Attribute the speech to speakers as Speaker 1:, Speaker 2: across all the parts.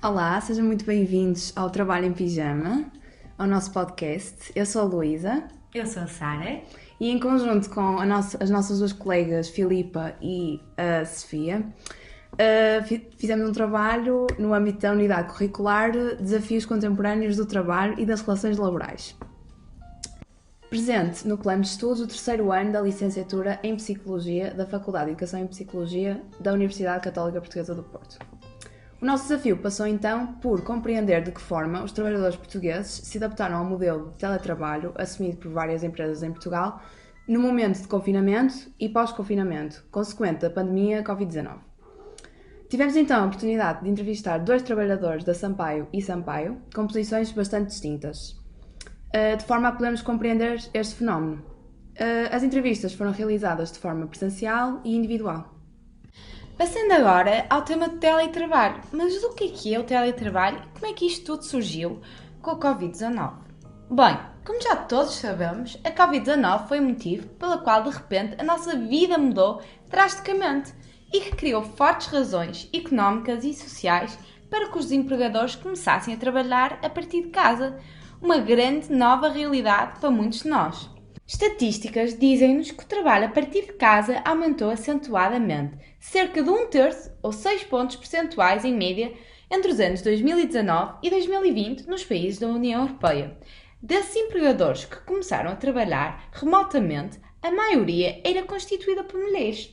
Speaker 1: Olá, sejam muito bem-vindos ao Trabalho em Pijama, ao nosso podcast. Eu sou a Luísa
Speaker 2: Eu sou a Sara.
Speaker 1: e em conjunto com as nossas duas colegas Filipa e a Sofia, fizemos um trabalho no âmbito da unidade curricular Desafios Contemporâneos do Trabalho e das Relações Laborais. Presente no plano de estudos o terceiro ano da licenciatura em Psicologia da Faculdade de Educação em Psicologia da Universidade Católica Portuguesa do Porto. O nosso desafio passou então por compreender de que forma os trabalhadores portugueses se adaptaram ao modelo de teletrabalho assumido por várias empresas em Portugal no momento de confinamento e pós-confinamento, consequente da pandemia Covid-19. Tivemos então a oportunidade de entrevistar dois trabalhadores da Sampaio e Sampaio, com posições bastante distintas, de forma a podermos compreender este fenómeno. As entrevistas foram realizadas de forma presencial e individual.
Speaker 2: Passando agora ao tema do teletrabalho. Mas o que é o teletrabalho e como é que isto tudo surgiu com a Covid-19? Bem, como já todos sabemos, a Covid-19 foi o motivo pelo qual de repente a nossa vida mudou drasticamente e que criou fortes razões económicas e sociais para que os empregadores começassem a trabalhar a partir de casa, uma grande nova realidade para muitos de nós. Estatísticas dizem-nos que o trabalho a partir de casa aumentou acentuadamente, cerca de 1/3 ou 6 pontos percentuais em média entre os anos 2019 e 2020 nos países da União Europeia. Desses empregadores que começaram a trabalhar remotamente, a maioria era constituída por mulheres.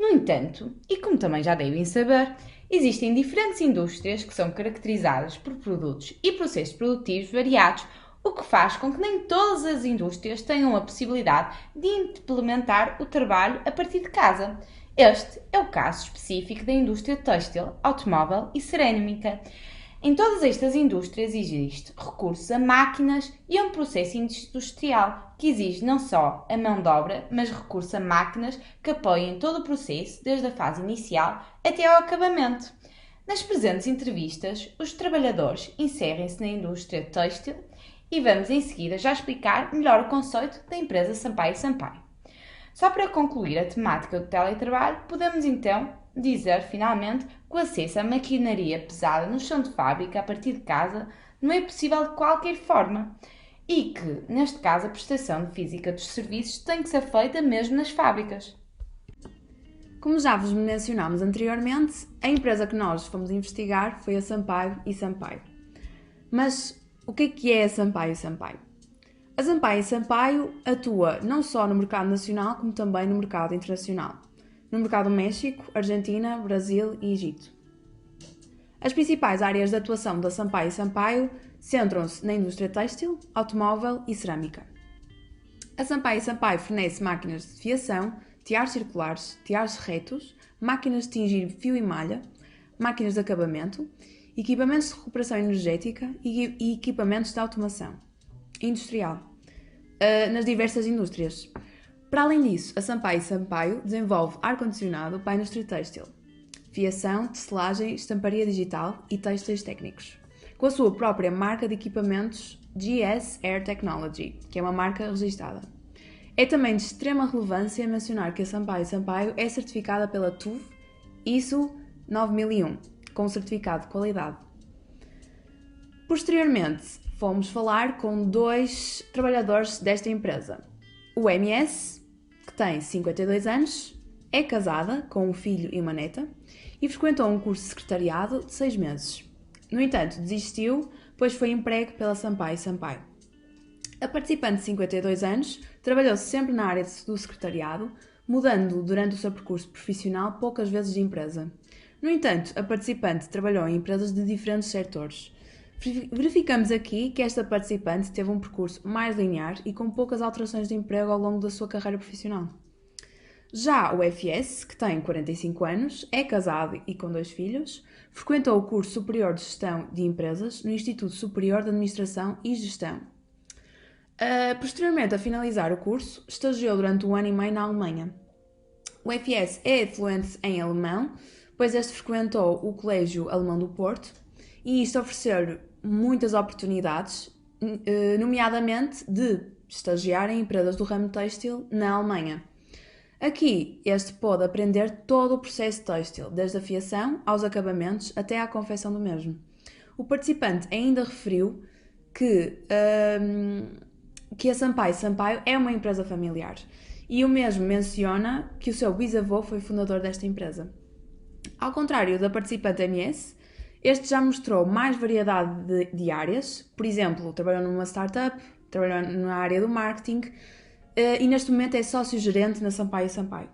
Speaker 2: No entanto, e como também já devem saber, existem diferentes indústrias que são caracterizadas por produtos e processos produtivos variados, o que faz com que nem todas as indústrias tenham a possibilidade de implementar o trabalho a partir de casa. Este é o caso específico da indústria têxtil, automóvel e cerâmica. Em todas estas indústrias existe recurso a máquinas e a um processo industrial que exige não só a mão de obra, mas recurso a máquinas que apoiem todo o processo, desde a fase inicial até ao acabamento. Nas presentes entrevistas, os trabalhadores inserem-se na indústria têxtil e vamos em seguida já explicar melhor o conceito da empresa Sampaio Sampaio. Só para concluir a temática do teletrabalho, podemos então dizer finalmente que o acesso à maquinaria pesada no chão de fábrica a partir de casa não é possível de qualquer forma e que, neste caso, a prestação física dos serviços tem que ser feita mesmo nas fábricas.
Speaker 1: Como já vos mencionámos anteriormente, a empresa que nós fomos investigar foi a Sampaio e Sampaio. Mas o que é a Sampaio Sampaio? A Sampaio Sampaio atua não só no mercado nacional, como também no mercado internacional. No mercado do México, Argentina, Brasil e Egito. As principais áreas de atuação da Sampaio Sampaio centram-se na indústria têxtil, automóvel e cerâmica. A Sampaio Sampaio fornece máquinas de fiação, tiares circulares, tiares retos, máquinas de tingir fio e malha, máquinas de acabamento, equipamentos de recuperação energética e equipamentos de automação industrial, nas diversas indústrias. Para além disso, a Sampaio Sampaio desenvolve ar-condicionado para a indústria têxtil, fiação, tecelagem, estamparia digital e têxteis técnicos, com a sua própria marca de equipamentos GS Air Technology, que é uma marca registada. É também de extrema relevância mencionar que a Sampaio Sampaio é certificada pela TÜV ISO 9001, com certificado de qualidade. Posteriormente, fomos falar com dois trabalhadores desta empresa. O MS, que tem 52 anos, é casada com um filho e uma neta e frequentou um curso de secretariado de 6 meses. No entanto, desistiu, pois foi emprego pela Sampaio Sampaio. A participante de 52 anos trabalhou sempre na área do secretariado, mudando durante o seu percurso profissional poucas vezes de empresa. No entanto, a participante trabalhou em empresas de diferentes setores. Verificamos aqui que esta participante teve um percurso mais linear e com poucas alterações de emprego ao longo da sua carreira profissional. Já o FS, que tem 45 anos, é casado e com 2 filhos, frequentou o curso superior de Gestão de Empresas no Instituto Superior de Administração e Gestão. Posteriormente a finalizar o curso, estagiou durante 1 ano e meio na Alemanha. O FS é fluente em alemão, pois este frequentou o Colégio Alemão do Porto e isto ofereceu muitas oportunidades, nomeadamente de estagiar em empresas do ramo têxtil na Alemanha. Aqui, este pôde aprender todo o processo têxtil, desde a fiação aos acabamentos até à confecção do mesmo. O participante ainda referiu que a Sampaio é uma empresa familiar e o mesmo menciona que o seu bisavô foi fundador desta empresa. Ao contrário da participante MS, este já mostrou mais variedade de áreas, por exemplo, trabalhou numa startup, trabalhou na área do marketing e neste momento é sócio-gerente na Sampaio Sampaio,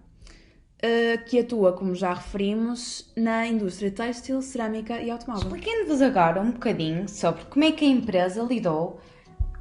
Speaker 1: que atua, como já referimos, na indústria têxtil, cerâmica e automóvel.
Speaker 2: Expliquem-vos agora um bocadinho sobre como é que a empresa lidou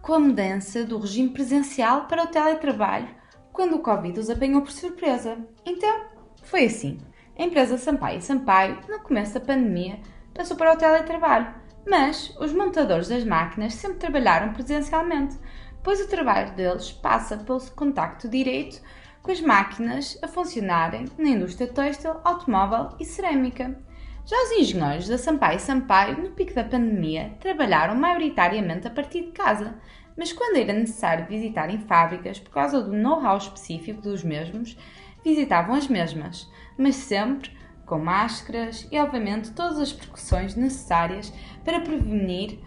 Speaker 2: com a mudança do regime presencial para o teletrabalho quando o Covid os apanhou por surpresa. Então, foi assim. A empresa Sampaio Sampaio, no começo da pandemia, passou para o teletrabalho, mas os montadores das máquinas sempre trabalharam presencialmente, pois o trabalho deles passa pelo contacto direto com as máquinas a funcionarem na indústria têxtil, automóvel e cerâmica. Já os engenheiros da Sampaio Sampaio, no pico da pandemia, trabalharam maioritariamente a partir de casa, mas quando era necessário visitarem fábricas por causa do know-how específico dos mesmos, visitavam as mesmas, mas sempre com máscaras e, obviamente, todas as precauções necessárias para prevenir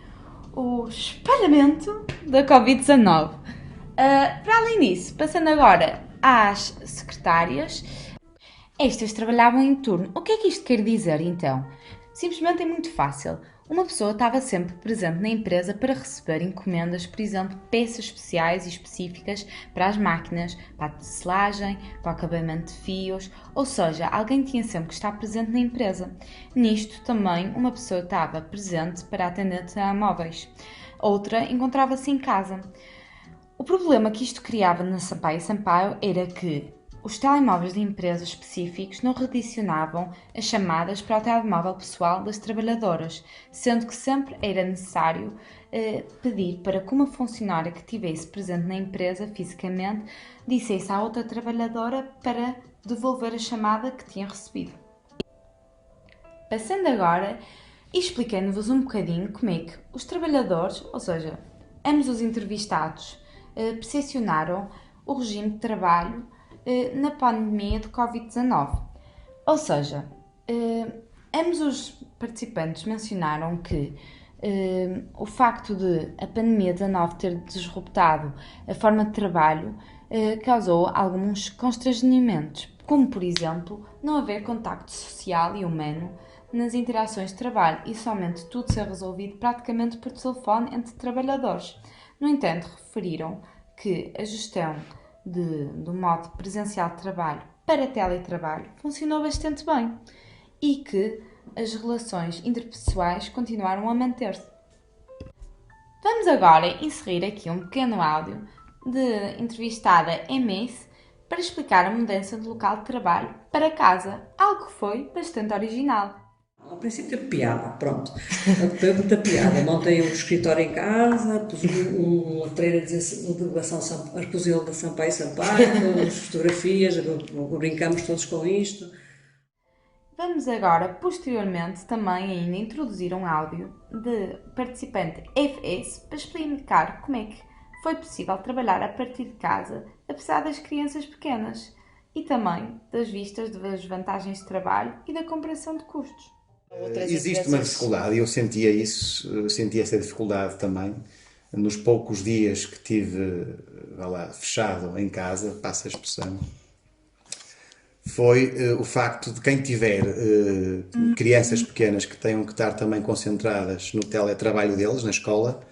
Speaker 2: o espalhamento da Covid-19. Para além disso, passando agora às secretárias, estas trabalhavam em turno. O que é que isto quer dizer, então? Simplesmente é muito fácil. Uma pessoa estava sempre presente na empresa para receber encomendas, por exemplo, peças especiais e específicas para as máquinas, para a tecelagem, para o acabamento de fios, ou seja, alguém tinha sempre que estar presente na empresa. Nisto também uma pessoa estava presente para atender telemóveis. Outra encontrava-se em casa. O problema que isto criava na Sampaio Sampaio era que os telemóveis de empresas específicos não redicionavam as chamadas para o telemóvel pessoal das trabalhadoras, sendo que sempre era necessário pedir para que uma funcionária que estivesse presente na empresa fisicamente dissesse à outra trabalhadora para devolver a chamada que tinha recebido. Passando agora e explicando-vos um bocadinho como é que os trabalhadores, ou seja, ambos os entrevistados, percepcionaram o regime de trabalho na pandemia de Covid-19. Ou seja, ambos os participantes mencionaram que o facto de a pandemia 19 ter disruptado a forma de trabalho causou alguns constrangimentos, como por exemplo não haver contacto social e humano nas interações de trabalho e somente tudo ser resolvido praticamente por telefone entre trabalhadores. No entanto, referiram que a gestão do modo presencial de trabalho para teletrabalho funcionou bastante bem e que as relações interpessoais continuaram a manter-se. Vamos agora inserir aqui um pequeno áudio de entrevistada MS para explicar a mudança de local de trabalho para casa, algo que foi bastante original.
Speaker 3: Ao princípio teve piada, pronto. Teve muita piada. Montei um escritório em casa, pus uma letreira a dizer uma divulgação arcozil da Sampaio Sampaio, as fotografias, brincamos todos com isto.
Speaker 2: Vamos agora, posteriormente, também ainda introduzir um áudio de participante FS para explicar como é que foi possível trabalhar a partir de casa, apesar das crianças pequenas, e também das vistas das vantagens de trabalho e da comparação de custos.
Speaker 4: Existe uma dificuldade, e eu sentia isso, senti essa dificuldade também, nos poucos dias que tive, fechado em casa, passa a expressão, foi o facto de quem tiver crianças pequenas que tenham que estar também concentradas no teletrabalho deles, na escola,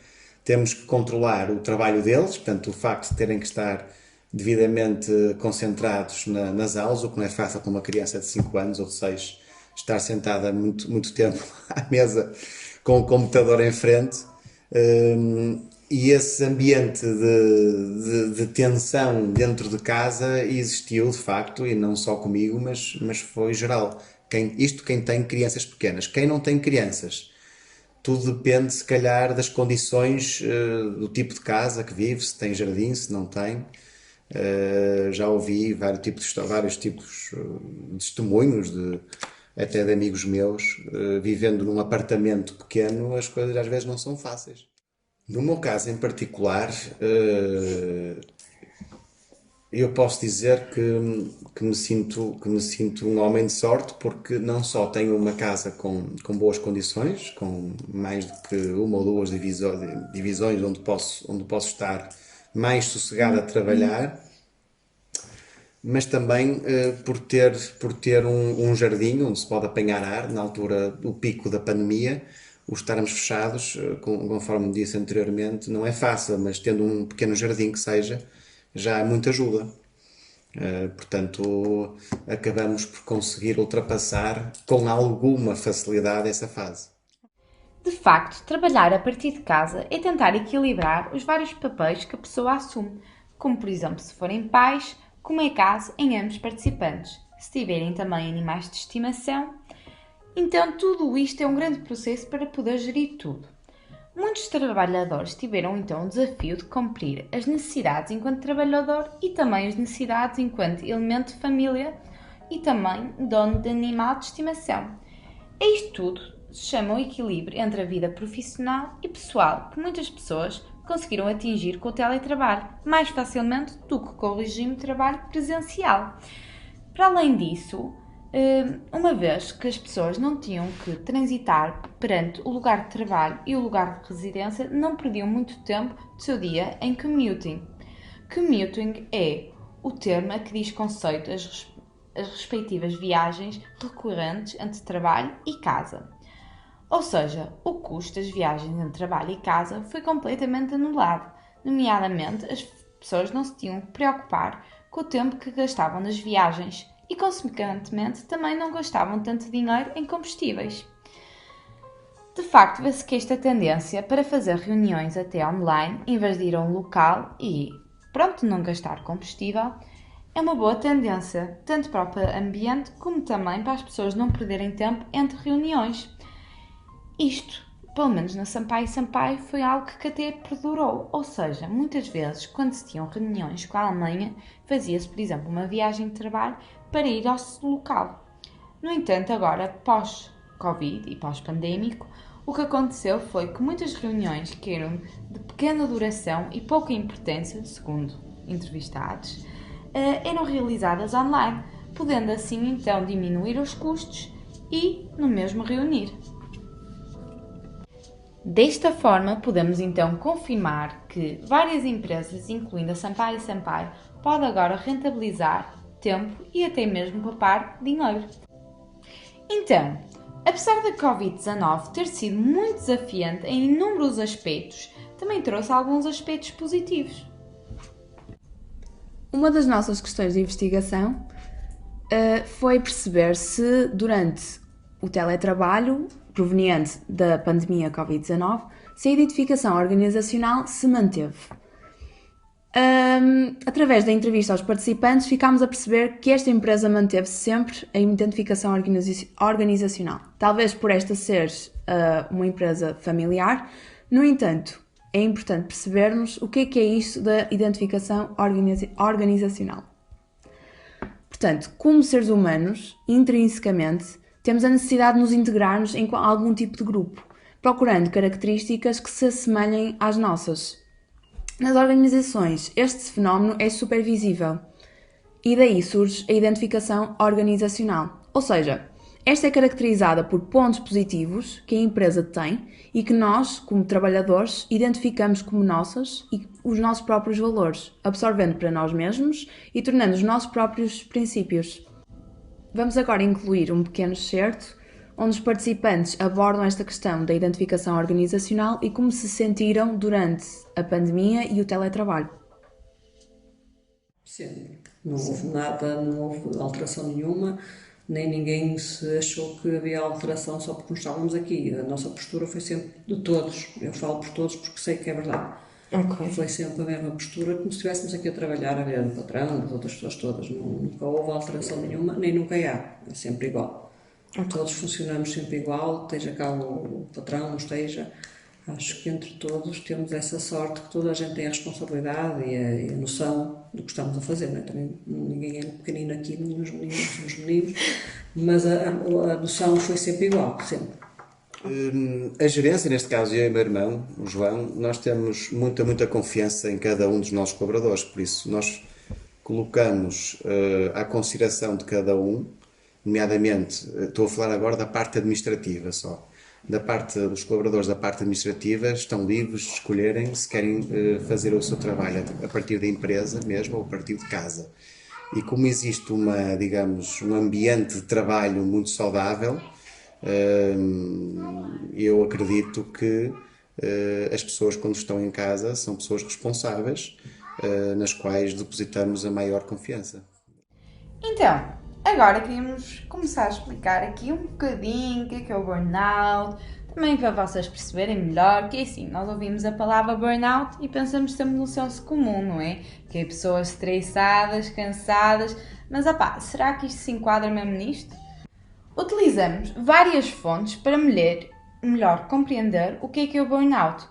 Speaker 4: temos que controlar o trabalho deles, portanto o facto de terem que estar devidamente concentrados nas aulas, o que não é fácil para uma criança de 5 anos ou de 6, estar sentada muito tempo à mesa com o computador em frente, e esse ambiente de tensão dentro de casa existiu de facto, e não só comigo, mas foi geral. Quem tem crianças pequenas. Quem não tem crianças, tudo depende se calhar das condições, do tipo de casa que vive, se tem jardim, se não tem. Já ouvi vários tipos de testemunhos até de amigos meus, vivendo num apartamento pequeno, as coisas às vezes não são fáceis. No meu caso em particular, Eu posso dizer que me sinto um homem de sorte porque não só tenho uma casa com boas condições, com mais do que uma ou duas divisões onde posso estar mais sossegado a trabalhar, mas também por ter um jardim onde se pode apanhar ar, na altura do pico da pandemia, o estarmos fechados, conforme disse anteriormente, não é fácil, mas tendo um pequeno jardim que seja, já é muita ajuda. Portanto, acabamos por conseguir ultrapassar com alguma facilidade essa fase.
Speaker 2: De facto, trabalhar a partir de casa é tentar equilibrar os vários papéis que a pessoa assume, como por exemplo se forem pais, como é caso em ambos participantes, se tiverem também animais de estimação. Então, tudo isto é um grande processo para poder gerir tudo. Muitos trabalhadores tiveram então o desafio de cumprir as necessidades enquanto trabalhador e também as necessidades enquanto elemento de família e também dono de animal de estimação. A isto tudo se chama o equilíbrio entre a vida profissional e pessoal, que muitas pessoas conseguiram atingir com o teletrabalho mais facilmente do que com o regime de trabalho presencial. Para além disso, uma vez que as pessoas não tinham que transitar perante o lugar de trabalho e o lugar de residência, não perdiam muito tempo do seu dia em commuting. Commuting é o termo a que diz conceito as respectivas viagens recorrentes entre trabalho e casa. Ou seja, o custo das viagens entre trabalho e casa foi completamente anulado, nomeadamente as pessoas não se tinham que preocupar com o tempo que gastavam nas viagens e, consequentemente, também não gastavam tanto dinheiro em combustíveis. De facto, vê-se que esta tendência para fazer reuniões até online, em vez de ir a um local e, não gastar combustível, é uma boa tendência, tanto para o ambiente como também para as pessoas não perderem tempo entre reuniões. Isto, pelo menos na Sampaio Sampaio, foi algo que até perdurou, ou seja, muitas vezes, quando se tinham reuniões com a Alemanha, fazia-se, por exemplo, uma viagem de trabalho para ir ao local. No entanto, agora, pós-Covid e pós-pandémico, o que aconteceu foi que muitas reuniões que eram de pequena duração e pouca importância, segundo entrevistados, eram realizadas online, podendo assim então diminuir os custos e, no mesmo, reunir. Desta forma, podemos então confirmar que várias empresas, incluindo a Sampaio Sampaio, podem agora rentabilizar tempo e até mesmo poupar dinheiro. Então, apesar da Covid-19 ter sido muito desafiante em inúmeros aspectos, também trouxe alguns aspectos positivos.
Speaker 1: Uma das nossas questões de investigação foi perceber se durante o teletrabalho proveniente da pandemia Covid-19, se a identificação organizacional se manteve. Através da entrevista aos participantes, ficámos a perceber que esta empresa manteve sempre a identificação organizacional. Talvez por esta ser uma empresa familiar, no entanto, é importante percebermos o que é isto da identificação organizacional. Portanto, como seres humanos, intrinsecamente, temos a necessidade de nos integrarmos em algum tipo de grupo, procurando características que se assemelhem às nossas. Nas organizações, este fenómeno é super visível e daí surge a identificação organizacional, ou seja, esta é caracterizada por pontos positivos que a empresa tem e que nós, como trabalhadores, identificamos como nossas e os nossos próprios valores, absorvendo para nós mesmos e tornando os nossos próprios princípios. Vamos agora incluir um pequeno excerto onde os participantes abordam esta questão da identificação organizacional e como se sentiram durante a pandemia e o teletrabalho.
Speaker 3: Sim, não houve nada, não houve alteração nenhuma, nem ninguém se achou que havia alteração só porque nós estávamos aqui. A nossa postura foi sempre de todos, eu falo por todos porque sei que é verdade. Okay. Foi sempre a mesma postura, como se estivéssemos aqui a trabalhar, a ver o patrão, as outras pessoas todas. Nunca houve alteração nenhuma, nem nunca há, é sempre igual. Okay. Todos funcionamos sempre igual, esteja cá o patrão, não esteja. Acho que entre todos temos essa sorte que toda a gente tem a responsabilidade e a noção do que estamos a fazer. Não é? Também ninguém é pequenino aqui, nem os meninos, mas a noção foi sempre igual, sempre.
Speaker 4: A gerência, neste caso eu e o meu irmão, o João, nós temos muita confiança em cada um dos nossos colaboradores, por isso nós colocamos à consideração de cada um, nomeadamente, estou a falar agora da parte administrativa só. Da parte dos colaboradores da parte administrativa estão livres de escolherem se querem fazer o seu trabalho a partir da empresa mesmo ou a partir de casa. E como existe digamos, um ambiente de trabalho muito saudável, eu acredito que as pessoas, quando estão em casa, são pessoas responsáveis, nas quais depositamos a maior confiança.
Speaker 2: Então, agora queríamos começar a explicar aqui um bocadinho o que é o burnout, também para vocês perceberem melhor, que é assim, nós ouvimos a palavra burnout e pensamos sempre no senso comum, não é? Que é pessoas estressadas, cansadas, mas será que isto se enquadra mesmo nisto? Utilizamos várias fontes para melhor compreender o que é o burnout.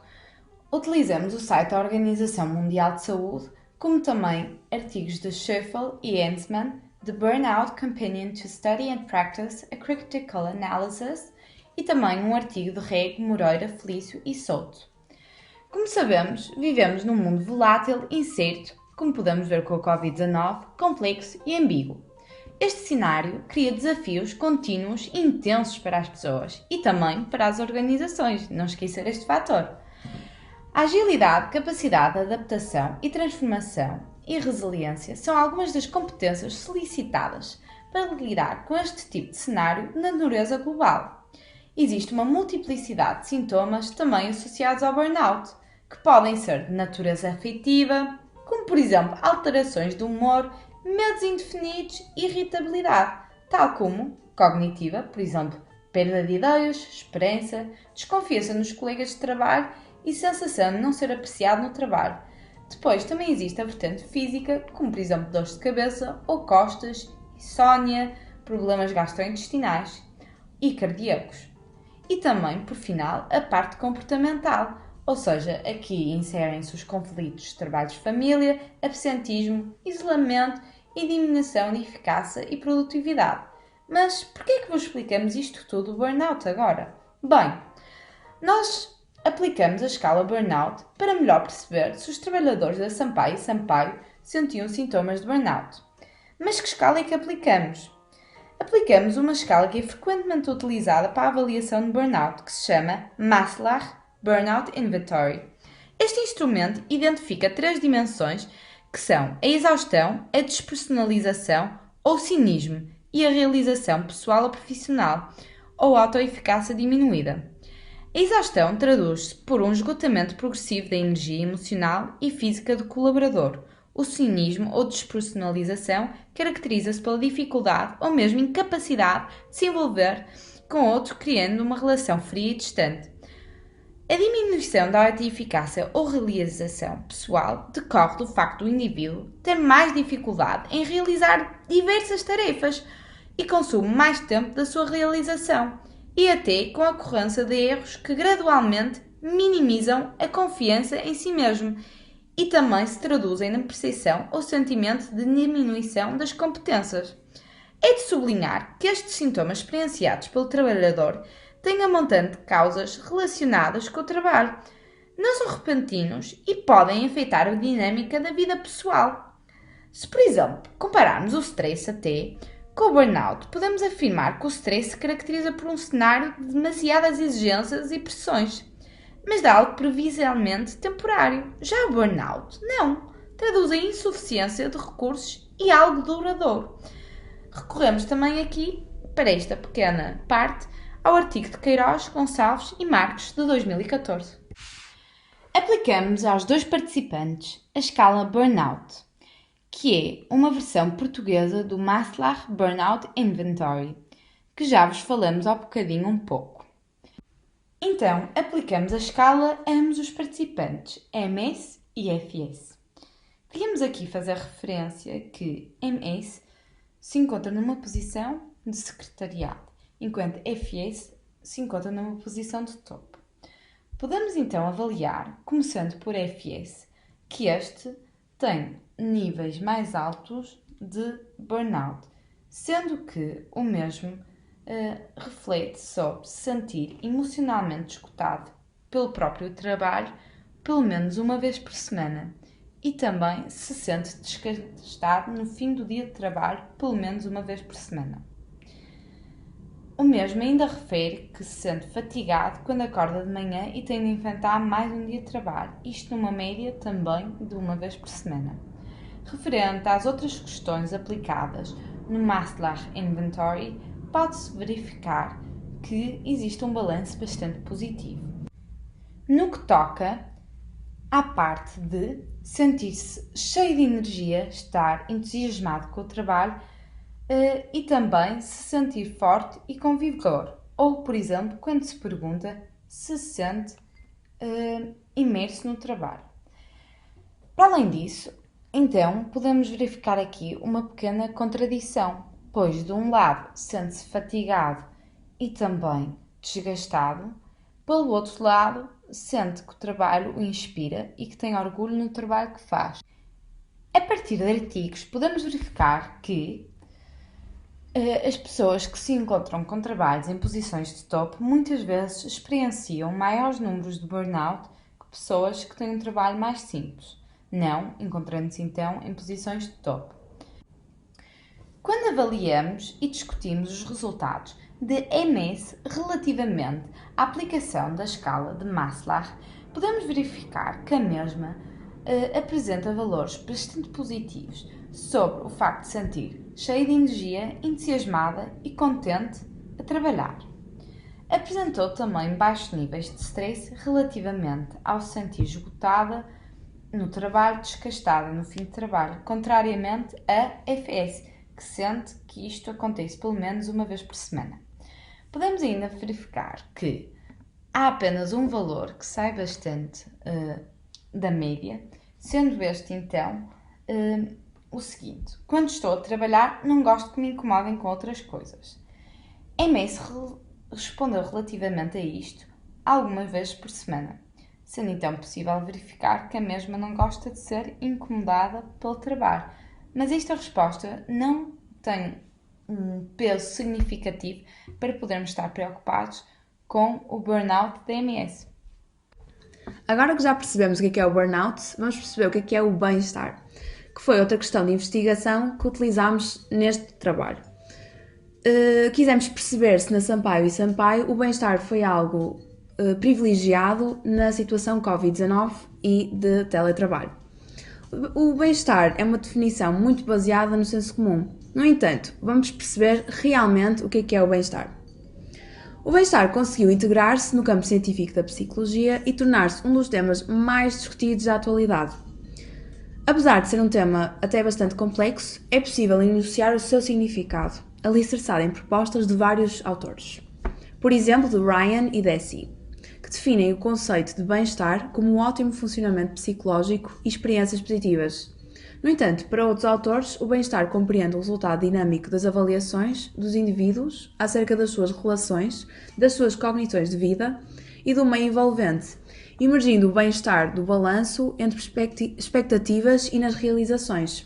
Speaker 2: Utilizamos o site da Organização Mundial de Saúde, como também artigos de Scheffel e Hensman, The Burnout Companion to Study and Practice a Critical Analysis, e também um artigo de Rego, Moreira, Felício e Souto. Como sabemos, vivemos num mundo volátil, incerto, como podemos ver com a Covid-19, complexo e ambíguo. Este cenário cria desafios contínuos e intensos para as pessoas e também para as organizações, não esquecer este fator. A agilidade, capacidade de adaptação e transformação e resiliência são algumas das competências solicitadas para lidar com este tipo de cenário na natureza global. Existe uma multiplicidade de sintomas também associados ao burnout, que podem ser de natureza afetiva, como por exemplo alterações do humor, medos indefinidos e irritabilidade, tal como cognitiva, por exemplo, perda de ideias, esperança, desconfiança nos colegas de trabalho e sensação de não ser apreciado no trabalho. Depois também existe a vertente física, como por exemplo dores de cabeça ou costas, insónia, problemas gastrointestinais e cardíacos. E também, por final, a parte comportamental, ou seja, aqui inserem-se os conflitos de trabalho de família, absentismo, isolamento e diminuição de eficácia e produtividade. Mas por que é que vos explicamos isto tudo do burnout agora? Bem, nós aplicamos a escala burnout para melhor perceber se os trabalhadores da Sampaio e Sampaio sentiam sintomas de burnout. Mas que escala é que aplicamos? Aplicamos uma escala que é frequentemente utilizada para a avaliação de burnout, que se chama Maslach Burnout Inventory. Este instrumento identifica 3 dimensões que são a exaustão, a despersonalização ou cinismo e a realização pessoal ou profissional ou autoeficácia diminuída. A exaustão traduz-se por um esgotamento progressivo da energia emocional e física do colaborador. O cinismo ou despersonalização caracteriza-se pela dificuldade ou mesmo incapacidade de se envolver com outro, criando uma relação fria e distante. A diminuição da autoeficácia ou realização pessoal decorre do facto do indivíduo ter mais dificuldade em realizar diversas tarefas e consome mais tempo da sua realização, e até com a ocorrência de erros que gradualmente minimizam a confiança em si mesmo e também se traduzem na percepção ou sentimento de diminuição das competências. É de sublinhar que estes sintomas experienciados pelo trabalhador têm a montante de causas relacionadas com o trabalho, não são repentinos e podem afetar a dinâmica da vida pessoal. Se, por exemplo, compararmos o stress até com o burnout, podemos afirmar que o stress se caracteriza por um cenário de demasiadas exigências e pressões, mas de algo previsivelmente temporário. Já o burnout, não. Traduz a insuficiência de recursos e algo duradouro. Recorremos também aqui, para esta pequena parte, ao artigo de Queiroz, Gonçalves e Marques de 2014. Aplicamos aos 2 participantes a escala Burnout, que é uma versão portuguesa do Maslach Burnout Inventory, que já vos falamos há bocadinho um pouco. Então, aplicamos a escala a ambos os participantes, MS e FS. Queríamos aqui fazer referência que MS se encontra numa posição de secretariado, enquanto FS se encontra numa posição de topo. Podemos então avaliar, começando por FS, que este tem níveis mais altos de burnout, sendo que o mesmo reflete sobre se sentir emocionalmente esgotado pelo próprio trabalho pelo menos uma vez por semana e também se sente desgastado no fim do dia de trabalho, pelo menos uma vez por semana. O mesmo ainda refere que se sente fatigado quando acorda de manhã e tem de enfrentar mais um dia de trabalho, isto numa média também de uma vez por semana. Referente às outras questões aplicadas no Maslach Inventory, pode-se verificar que existe um balanço bastante positivo. No que toca à parte de sentir-se cheio de energia, estar entusiasmado com o trabalho, e também se sentir forte e com vigor. Ou, por exemplo, quando se pergunta se sente imerso no trabalho. Para além disso, então, podemos verificar aqui uma pequena contradição, pois de um lado sente-se fatigado e também desgastado, pelo outro lado sente que o trabalho o inspira e que tem orgulho no trabalho que faz. A partir de artigos, podemos verificar que as pessoas que se encontram com trabalhos em posições de topo muitas vezes experienciam maiores números de burnout que pessoas que têm um trabalho mais simples, não encontrando-se então em posições de topo. Quando avaliamos e discutimos os resultados de MS relativamente à aplicação da escala de Maslach, podemos verificar que a mesma apresenta valores bastante positivos sobre o facto de sentir cheia de energia, entusiasmada e contente a trabalhar. Apresentou também baixos níveis de stress relativamente ao se sentir esgotada no trabalho, desgastada no fim de trabalho, contrariamente a FS, que sente que isto acontece pelo menos uma vez por semana. Podemos ainda verificar que há apenas um valor que sai bastante da média, sendo este então o seguinte: quando estou a trabalhar não gosto que me incomodem com outras coisas. A MS respondeu relativamente a isto algumas vezes por semana, sendo então possível verificar que a mesma não gosta de ser incomodada pelo trabalho, mas esta resposta não tem um peso significativo para podermos estar preocupados com o burnout da MS.
Speaker 1: Agora que já percebemos o que é o burnout, vamos perceber o que é o bem-estar, que foi outra questão de investigação que utilizámos neste trabalho. Quisemos perceber se na Sampaio e Sampaio o bem-estar foi algo privilegiado na situação Covid-19 e de teletrabalho. O bem-estar é uma definição muito baseada no senso comum. No entanto, vamos perceber realmente o que é o bem-estar. O bem-estar conseguiu integrar-se no campo científico da psicologia e tornar-se um dos temas mais discutidos da atualidade. Apesar de ser um tema até bastante complexo, é possível enunciar o seu significado, alicerçado em propostas de vários autores. Por exemplo, de Ryan e Deci, que definem o conceito de bem-estar como um ótimo funcionamento psicológico e experiências positivas. No entanto, para outros autores, o bem-estar compreende o resultado dinâmico das avaliações dos indivíduos acerca das suas relações, das suas cognições de vida e do meio envolvente, emergindo o bem-estar do balanço entre expectativas e nas realizações.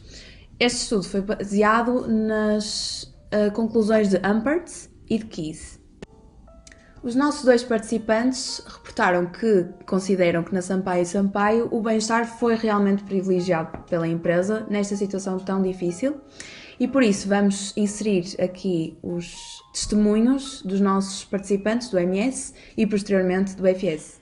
Speaker 1: Este estudo foi baseado nas conclusões de Humpert e de Keyes. Os nossos dois participantes reportaram que consideram que na Sampaio e Sampaio o bem-estar foi realmente privilegiado pela empresa nesta situação tão difícil e por isso vamos inserir aqui os testemunhos dos nossos participantes do MS e posteriormente do FS.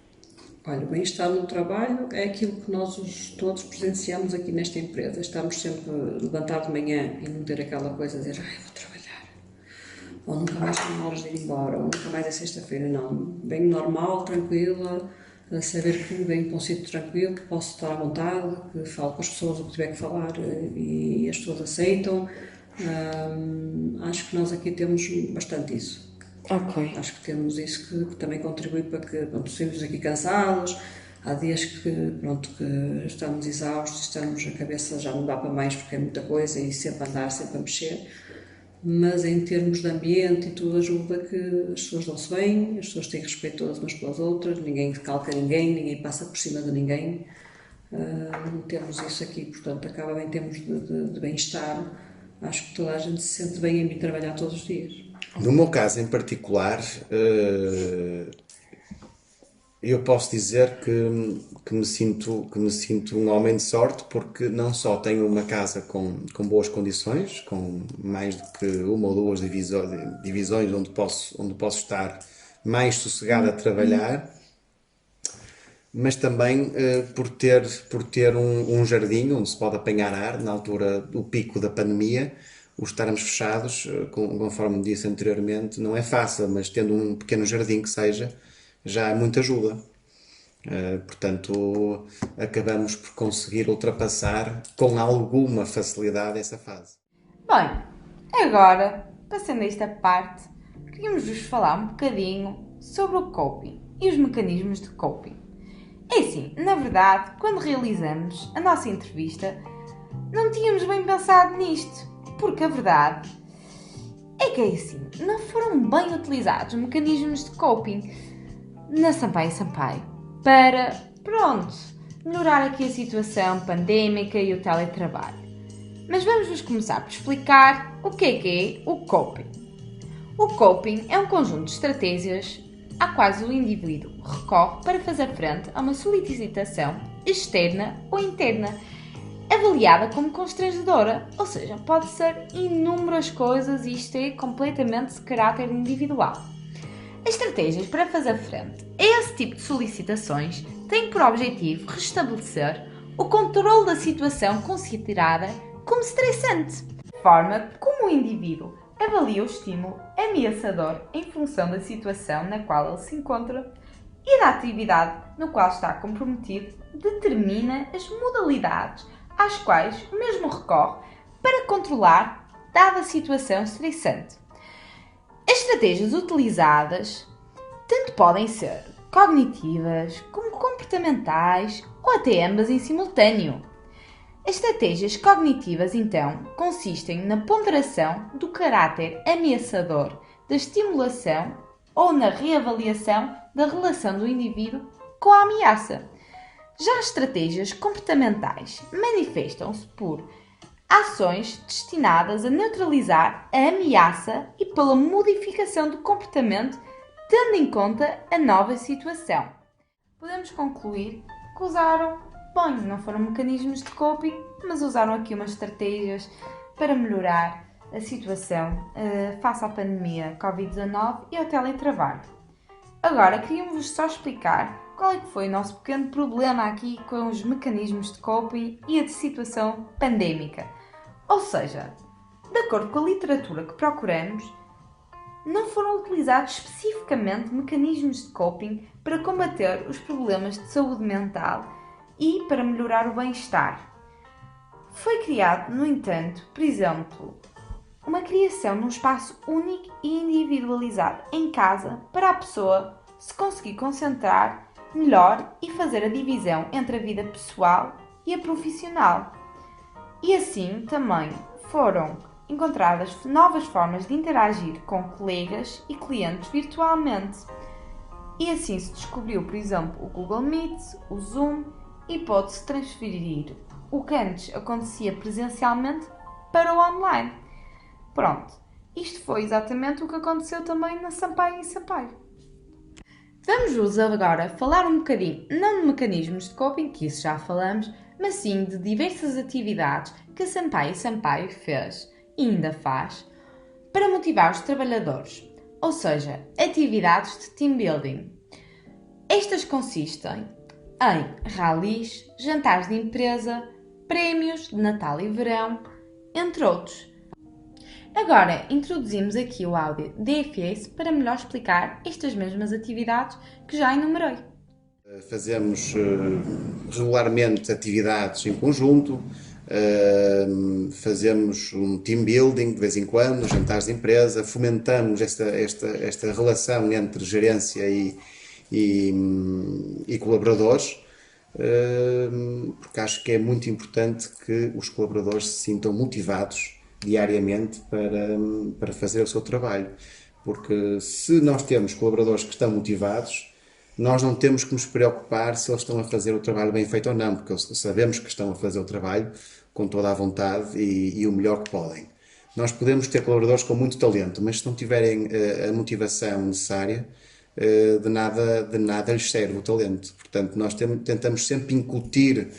Speaker 3: Olha, o bem-estar no trabalho é aquilo que nós todos presenciamos aqui nesta empresa. Estamos sempre levantar de manhã e não ter aquela coisa de dizer vou trabalhar. Ou nunca mais tenho horas de ir embora, ou nunca mais é sexta-feira, não. Bem normal, tranquila, saber que venho para um sítio tranquilo, que posso estar à vontade, que falo com as pessoas o que tiver que falar e as pessoas aceitam. Acho que nós aqui temos bastante isso.
Speaker 1: Ok.
Speaker 3: Acho que temos isso que também contribui para que estejamos aqui cansados. Há dias que estamos exaustos, estamos, a cabeça já não dá para mais porque é muita coisa e sempre a andar, sempre a mexer. Mas em termos de ambiente e tudo ajuda que as pessoas dão-se bem, as pessoas têm respeito todas umas pelas outras, ninguém calca ninguém, ninguém passa por cima de ninguém. Temos isso aqui, portanto, acaba bem em termos de bem-estar. Acho que toda a gente se sente bem em vir trabalhar todos os dias.
Speaker 4: No meu caso em particular, Eu posso dizer que me sinto um homem de sorte porque não só tenho uma casa com boas condições, com mais do que uma ou duas divisões onde posso estar mais sossegado a trabalhar, mas também por ter um jardim onde se pode apanhar ar na altura do pico da pandemia. O estarmos fechados, conforme disse anteriormente, não é fácil, mas tendo um pequeno jardim que seja, já é muita ajuda. Portanto, acabamos por conseguir ultrapassar com alguma facilidade essa fase.
Speaker 2: Bem, agora, passando a esta parte, queríamos vos falar um bocadinho sobre o coping e os mecanismos de coping. É assim, na verdade, quando realizamos a nossa entrevista, não tínhamos bem pensado nisto, porque a verdade é que é assim, não foram bem utilizados mecanismos de coping na Sampaio Sampaio para, pronto, melhorar aqui a situação pandémica e o teletrabalho. Mas vamos começar por explicar o que é o coping. O coping é um conjunto de estratégias a quais o indivíduo recorre para fazer frente a uma solicitação externa ou interna, avaliada como constrangedora, ou seja, pode ser inúmeras coisas e isto é completamente de caráter individual. As estratégias para fazer frente a esse tipo de solicitações têm por objetivo restabelecer o controle da situação considerada como estressante, de forma como o indivíduo avalia o estímulo ameaçador em função da situação na qual ele se encontra e da atividade no qual está comprometido, determina as modalidades às quais o mesmo recorre para controlar dada situação estressante. As estratégias utilizadas tanto podem ser cognitivas como comportamentais ou até ambas em simultâneo. As estratégias cognitivas, então, consistem na ponderação do caráter ameaçador da estimulação ou na reavaliação da relação do indivíduo com a ameaça. Já as estratégias comportamentais manifestam-se por ações destinadas a neutralizar a ameaça e pela modificação do comportamento, tendo em conta a nova situação. Podemos concluir que usaram, bem, não foram mecanismos de coping, mas usaram aqui umas estratégias para melhorar a situação face à pandemia Covid-19 e ao teletrabalho. Agora, queríamos só explicar qual é que foi o nosso pequeno problema aqui com os mecanismos de coping e a situação pandémica. Ou seja, de acordo com a literatura que procuramos, não foram utilizados especificamente mecanismos de coping para combater os problemas de saúde mental e para melhorar o bem-estar. Foi criado, no entanto, por exemplo, uma criação num espaço único e individualizado em casa para a pessoa se conseguir concentrar melhor e fazer a divisão entre a vida pessoal e a profissional. E assim também foram encontradas novas formas de interagir com colegas e clientes virtualmente. E assim se descobriu, por exemplo, o Google Meet, o Zoom e pode-se transferir o que antes acontecia presencialmente para o online. Pronto, isto foi exatamente o que aconteceu também na Sampaio e Sampaio. Vamos agora falar um bocadinho, não de mecanismos de coping, que isso já falamos, mas sim de diversas atividades que a Sampaio e Sampaio fez e ainda faz para motivar os trabalhadores, ou seja, atividades de team building. Estas consistem em ralis, jantares de empresa, prémios de Natal e Verão, entre outros. Agora introduzimos aqui o áudio DFS para melhor explicar estas mesmas atividades que já enumerei.
Speaker 4: Fazemos regularmente atividades em conjunto, fazemos um team building de vez em quando, jantares de empresa, fomentamos esta relação entre gerência e colaboradores, porque acho que é muito importante que os colaboradores se sintam motivados diariamente para fazer o seu trabalho, porque se nós temos colaboradores que estão motivados, nós não temos que nos preocupar se eles estão a fazer o trabalho bem feito ou não, porque sabemos que estão a fazer o trabalho com toda a vontade e o melhor que podem. Nós podemos ter colaboradores com muito talento, mas se não tiverem a motivação necessária, de nada lhes serve o talento. Portanto, nós tentamos sempre incutir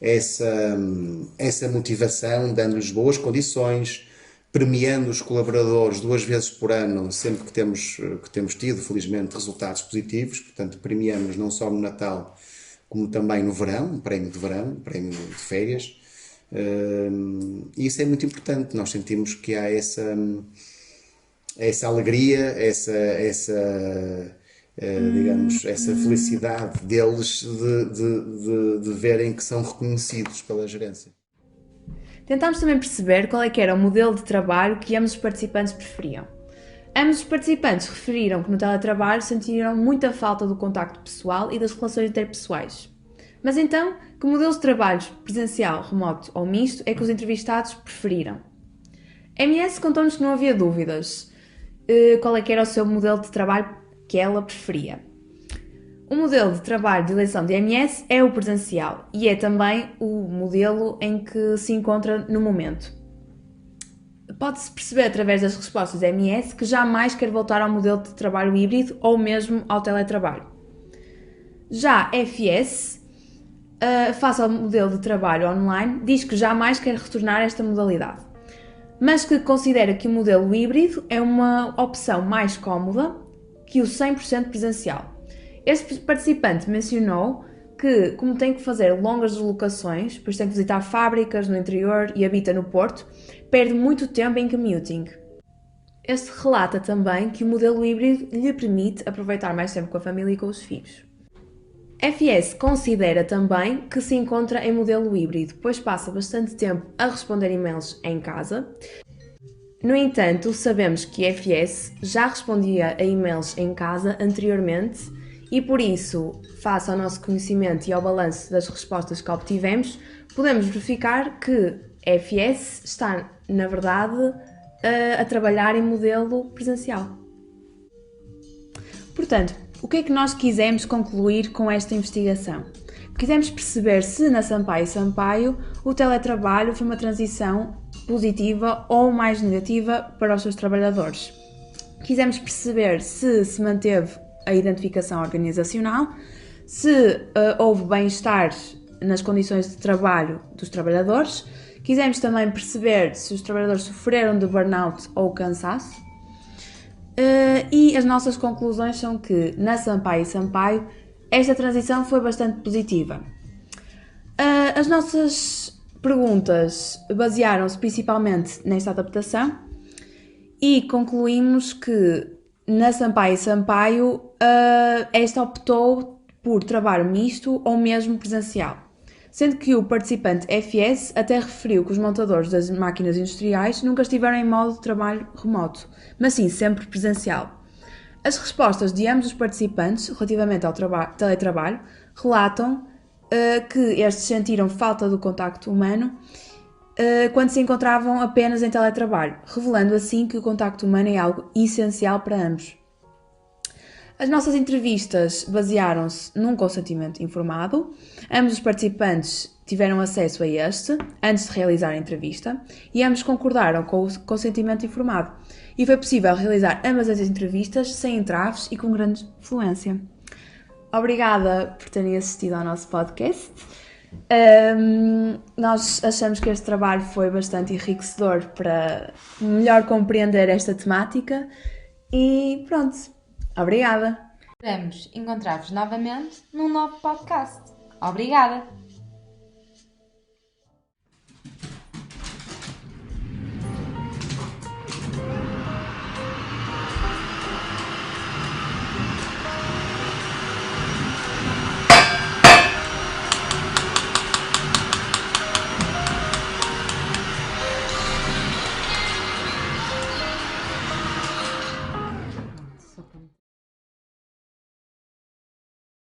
Speaker 4: essa motivação, dando-lhes boas condições, premiando os colaboradores 2 vezes por ano, sempre que temos tido, felizmente, resultados positivos. Portanto, premiamos não só no Natal, como também no verão, um prémio de verão, um prémio de férias. E isso é muito importante. Nós sentimos que há essa alegria, digamos, essa felicidade deles de verem que são reconhecidos pela gerência.
Speaker 1: Tentámos também perceber qual é que era o modelo de trabalho que ambos os participantes preferiam. Ambos os participantes referiram que no teletrabalho sentiram muita falta do contacto pessoal e das relações interpessoais. Mas então, que modelos de trabalho presencial, remoto ou misto é que os entrevistados preferiram? A MS contou-nos que não havia dúvidas qual é que era o seu modelo de trabalho que ela preferia. O modelo de trabalho de eleição de MS é o presencial e é também o modelo em que se encontra no momento. Pode-se perceber através das respostas da MS que jamais quer voltar ao modelo de trabalho híbrido ou mesmo ao teletrabalho. Já FS, face ao modelo de trabalho online, diz que jamais quer retornar a esta modalidade, mas que considera que o modelo híbrido é uma opção mais cómoda que o 100% presencial. Este participante mencionou que, como tem que fazer longas deslocações, pois tem que visitar fábricas no interior e habita no Porto, perde muito tempo em commuting. Este relata também que o modelo híbrido lhe permite aproveitar mais tempo com a família e com os filhos. FS considera também que se encontra em modelo híbrido, pois passa bastante tempo a responder e-mails em casa. No entanto, sabemos que FS já respondia a e-mails em casa anteriormente e por isso, face ao nosso conhecimento e ao balanço das respostas que obtivemos, podemos verificar que FS está, na verdade, a trabalhar em modelo presencial. Portanto, o que é que nós quisemos concluir com esta investigação? Quisemos perceber se na Sampaio & Sampaio o teletrabalho foi uma transição positiva ou mais negativa para os seus trabalhadores. Quisemos perceber se se manteve a identificação organizacional, se houve bem-estar nas condições de trabalho dos trabalhadores. Quisemos também perceber se os trabalhadores sofreram de burnout ou cansaço. E as nossas conclusões são que na Sampaio & Sampaio esta transição foi bastante positiva. As nossas perguntas basearam-se principalmente nesta adaptação e concluímos que na Sampaio & Sampaio esta optou por trabalho misto ou mesmo presencial, sendo que o participante FS até referiu que os montadores das máquinas industriais nunca estiveram em modo de trabalho remoto, mas sim sempre presencial. As respostas de ambos os participantes relativamente ao teletrabalho relatam que estes sentiram falta do contacto humano quando se encontravam apenas em teletrabalho, revelando assim que o contacto humano é algo essencial para ambos. As nossas entrevistas basearam-se num consentimento informado. Ambos os participantes tiveram acesso a este antes de realizar a entrevista e ambos concordaram com o consentimento informado. E foi possível realizar ambas as entrevistas sem entraves e com grande fluência. Obrigada por terem assistido ao nosso podcast. Nós achamos que este trabalho foi bastante enriquecedor para melhor compreender esta temática e pronto, obrigada.
Speaker 2: Esperamos encontrar-vos novamente num novo podcast. Obrigada!